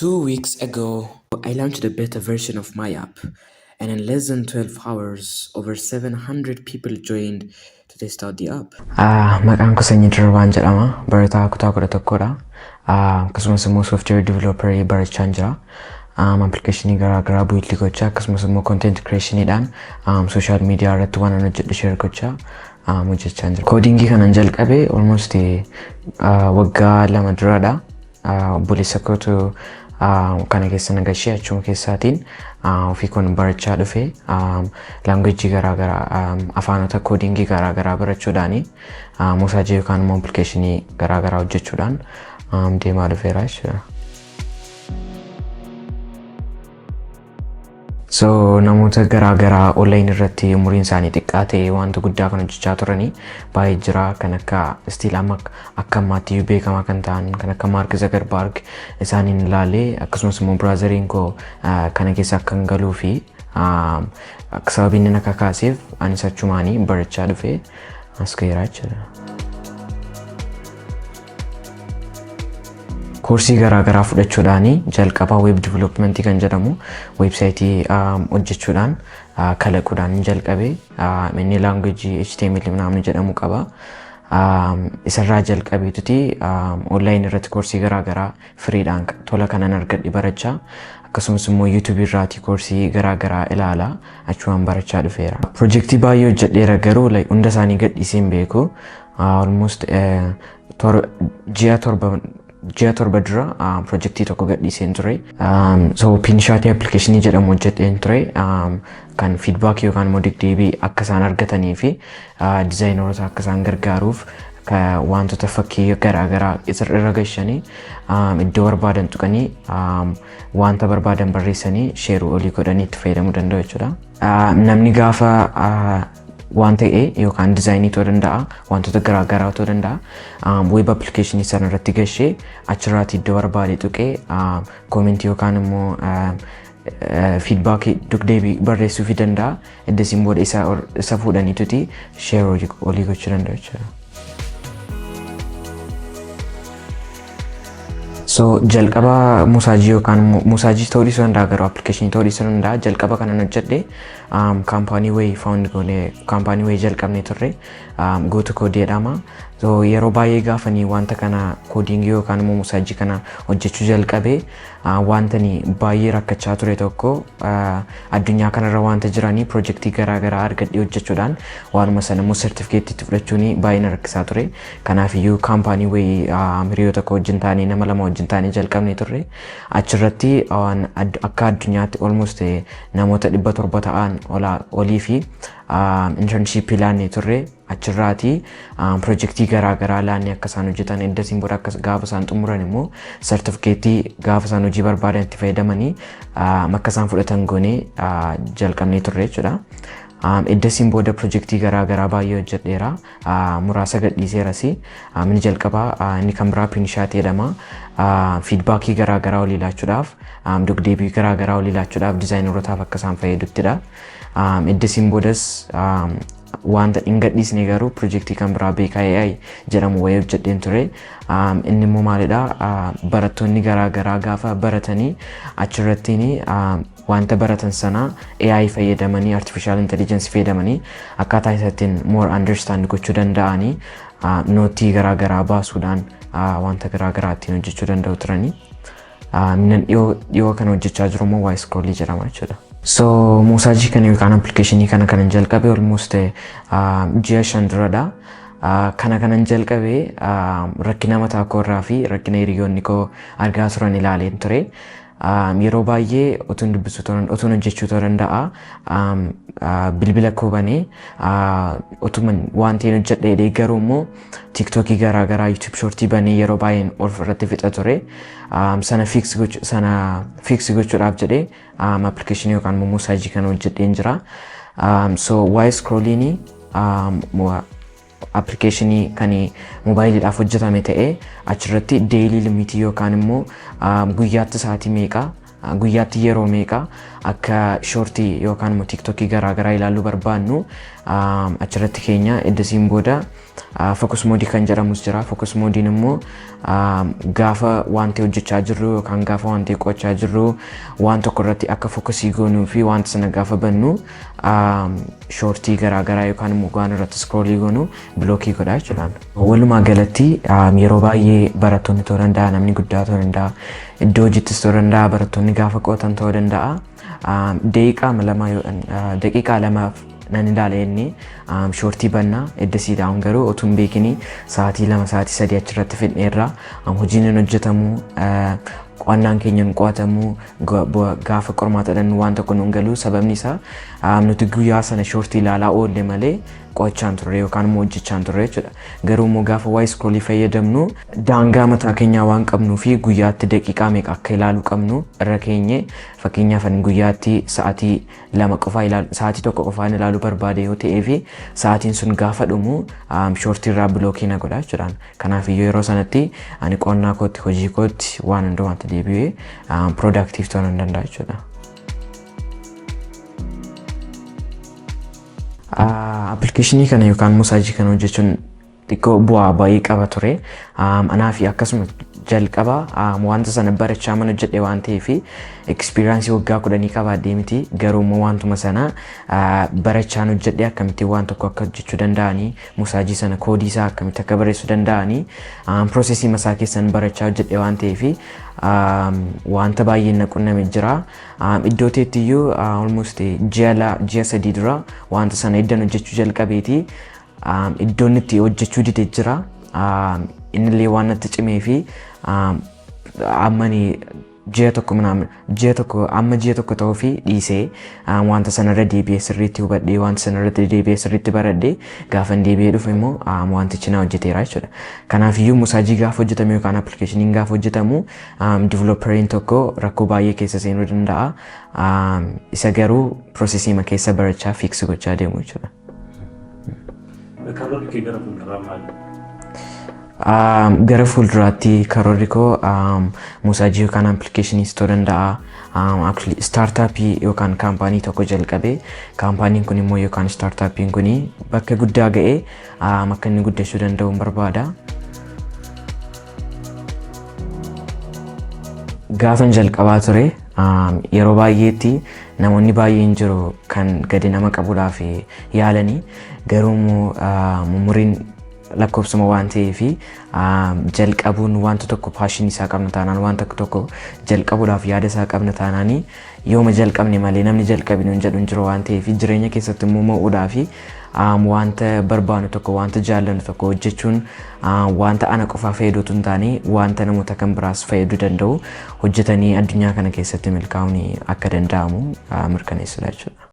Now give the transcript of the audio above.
2 weeks ago, I launched a beta version of my app, and in less than 12 hours, over 700 people joined to test out the app. Maqaan koo Sanyii Dirribaan jedhama. Barataa kutaa 11dha. Akkasumas immoo software developer barachaa jira. Applicationii garaagaraa build gochaa akkasumas immoo content creationiidhaan social media irratti waan hojjedhu share gochaa hojjechaa jira. Codingii kanan jalqabe almost waggaa 2 duraadha. Obboleessa kootu kana keessa nagashee achuma keessaatiin ofii kun barachaa dhufe language garaagaraa afaanota codingii garaagaraa barachuudhaani mosaajii yookaan immoo applicationii garaagaraa hojjechuudhaan deemaa dhufeera jechuudha. So namoota garaagaraa online irratti umuriin isaanii xiqqaa ta'e wanta guddaa kan hojjechaa turanii baay'ee jira. Kan akka still amma akka ammaatti beekamaa kan ta'an kan akka Mark Zuckerberg isaaniin ilaalee akkasumas immoo biraazariin koo kana keessa akka hin galuu fi sababiin inni akka kaaseef anis achumaanii barachaa dhufe as gaheera jechuudha. Koorsii garaagaraa fudhachuudhaani jalqaba web development kan jedhamu websaayitii hojjechuudhaan kalaquudhaan jalqabe inni language HTML namni jedhamu qaba. Isarraa jalqabeetuti online irratti koorsii garaagaraa firiidhaan tola kanan argadhe barachaa akkasumas immoo YouTube irraati koorsii garaagaraa ilaalaa achumaan barachaa dhufeera. Projektii baay'ee hojjedheera garuu hunda isaanii gadhiisee hin beeku. Almost ji'a torba dura projektii tokko gadhiiseen ture. So Pinshot applicationii jedhamu hojjedheen ture kan feedback yookaan immoo deebii akka isaan argatanii fi dizaayineroota akka isaan gargaaruuf wantoota fakkii garaagaraa irra gashanii iddoo barbaadan tuqanii wanta barbaadan barreessanii sheeruu olii godhanii itti fayyadamuu danda'u jechuudha. Namni gaafa waan ta'e yookaan dizaayinii ta'uu danda'a wantoota garaagaraa ta'uu danda'a web applicationii sana irratti gashee achirraati iddoo barbaade tuqee comment yookaan immoo feedback deebii barreessuu fi danda'a. Eddasiin booda isa fuudhaniituti share olii gochuu danda'u jechuudha. So jalqaba mosaajii yookaan mosaajii ta'uu dhiisuu danda'a garuu applicationii ta'uu dhiisuu danda'a. Jalqaba kanan hojjedhe kaampaanii wayii found goonee kaampaanii wayii jalqabnee turre Goto Code jedhama. So yeroo baay'ee gaafanii wanta kana coding yookaan immoo mosaajii kana hojjechuu jalqabe wantani baay'ee rakkachaa ture tokko addunyaa kanarra wanta jiranii projektii garaagaraa argadhee hojjechuudhaan waanuma sana immoo certificate itti fudhachuun baay'ee na rakkisaa ture. Kanaaf iyyuu kaampaanii wayii hiriyoota koo wajjin taanee nama lama wajjin taanee jalqabnee turre achirratti akka addunyaatti almost namoota 700 ta'an olii fi internship ilaannee turre achirraati projektii garaagaraa laannee akka isaan hojjetan eddasiin booda akka gaafa isaan xumuran immoo certificate gaafa isaan hojii barbaadan itti fayyadamanii akka isaan fudhatan goonee jalqabnee turre jechuudha. Eddasiin booda projektii garaagaraa baay'ee hojjedheera. Muraasa gadhiiseeras. Inni jalqabaa inni kan biraa Pinshot jedhama. Feedbackii garaagaraa olii laachuudhaaf deebii garaagaraa olii laachuudhaaf dizaayinerootaaf akka isaan fayyaduttidha. Eddasiin boodas wanta hin gadhiisne garuu projektii kan biraa BKAI jedhamu wayii hojjedheen ture. Inni immoo maalidha barattoonni garaagaraa gaafa baratanii achirrattiin wanta baratan sana AI fayyadamanii artificial intelligence fayyadamanii akkaataa isaatiin more understand gochuu danda'anii nootii garaagaraa baasuudhaan wanta garaagaraa ittiin hojjechuu danda'u turanii. Dhiyoo kana hojjechaa jiru immoo Yscroll jedhama jechuudha. So mosaajii kana yookaan applicationii kana kanan jalqabe almost ji'a 5 duradha. Kana kanan jalqabe rakkina mataa koorraa fi rakkina hiriyoonni koo argaa turan ilaaleen ture. Yeroo baay'ee otuun dubbisuu otuun hojjechuu ta'uu danda'a. Bilbila koo banee otuman wanti hojjedhe garuu immoo TikTokii garaagaraa YouTube shortii banee yeroo baay'een irratti fixa ture. Sana fix gochuudhaaf jedhee applicationii yookaan mosaajii kana hojjedheen jira. So Yscrollini applicationii kan mobaayiliidhaaf hojjetame ta'ee achirratti daily limit yookaan immoo guyyaatti sa'aatii meeqa guyyaatti yeroo meeqa akka shortii yookaan immoo tiktokii garaagaraa ilaaluu barbaannu achirratti keenya eddasiin booda focus mode kan jedhamus jira. Focus mode immoo gaafa wanti hojjechaa jirru yookaan gaafa wanti qo'achaa jirru waan tokko irratti akka focusii goonuu fi wanta sana gaafa bannu shortii garaagaraa yookaan immoo waan irratti scrollii goonu blockii godha jechuudha. Walumaa galatti yeroo baay'ee barattoonni ta'uu danda'a, namni guddaa ta'uu danda'a, iddoo hojjettis ta'uu danda'a, barattoonni gaafa qo'atan ta'uu danda'a. Daqiiqaa lamaaf nan ilaale inni shortii bannaa eddasiidhaan garuu otuun beekini sa'aatii 2 sa'aatii 3 achirratti fidneerra hojiin hin hojjetamu qo'annaan keenya hin qo'atamu gaafa qormaatadhan waan tokko nun galu sababni isaa nuti guyyaa sana shortii ilaalaa oolle malee qo'achaan turre yookaan immoo hojjechaan turre jechuudha. Garuu immoo gaafa waa'ee scrollii fayyadamnu daangaa mataa keenyaa waan qabnuu fi guyyaatti daqiiqaa meeqa akka ilaaluu qabnu irra keenye fakkeenyaaf guyyaatti sa'aatii 2 qofaa ilaalu sa'aatii 1 qofaan ilaaluu barbaade yoo ta'ee fi sa'aatiin sun gaafa dhumu shortii irraa bilookii na godha jechuudha. Kanaaf yeroo sanatti ani qo'annaa kootti hojii kootti waan hunda wanta deebi'ee productive ta'uu nan danda'a jechuudha. Applicationii kana yookaan musaajii kana hojjechuun xiqqoo bu'aa baay'ee qaba ture. Anaa fi akkasuma jalqaba wanta sana barachaa mana hojjedhe waan ta'eef experience waggaa 10 qabaadhee miti. Garuu immoo wantuma sana barachaan hojjedhe akkamitti waan tokko akka hojjechuu danda'anii musaajii sana koodii isaa akkamitti akka barreessuu danda'anii processii masaa keessan barachaa hojjedhe waan ta'eef wanta baay'ee na qunname jira. Iddoo teettiyyuu almost ji'a 3 dura wanta sana iddan hojjechuu jalqabeeti. Iddoon itti hojjechuu dide jira. Innillee waan natti cimee fi ammani ji'a tokko ta'uu fi dhiisee wanta sanarra deebi'ee sirriitti hubadhee wanta sanarratti deebi'ee sirriitti baradhee gaafa deebi'ee dhufe immoo wantichi na hojjeteera jechuudha. Kanaafiyyuu musaajii gaafa hojjetamu yookaan appilikeeshiniin gaafa hojjetamu diiveloperiin tokko rakkoo baay'ee keessa seenuu danda'a. Isa garuu piroosesiima keessa barachaa fiiksi gochaa deemu jechuudha. Gara fuulduraatti karoorri koo musaajii yookaan appilikeeshiniis ta'uu danda'a. Startuppii yookaan kaampaanii tokko jalqabee kaampaaniin kun immoo yookaan startuppiin kun bakka guddaa ga'ee akka inni guddachuu danda'u barbaada. Gaafan jalqabaa ture yeroo baay'eetti namoonni baay'een jiru kan gadi nama qabuudhaaf yaalanii garuu umuriin lakkoofsuma waan ta'eef jalqabuun wanta tokko paashinii isaa qabna taanaan wanta tokko jalqabuudhaaf yaada isaa qabna taanaan yooma jalqabne malee namni jalqabinu hin jedhu hin jiru waan ta'eef jireenya keessatti immoo mo'uudhaaf wanta barbaannu tokko wanta jaallannu tokko hojjechuun wanta ana qofaa fayyadu hin taane wanta namoota kan biraas fayyaduu danda'u hojjetanii addunyaa kana keessatti milkaa'uun akka danda'amu mirkaneessuudha jechuudha.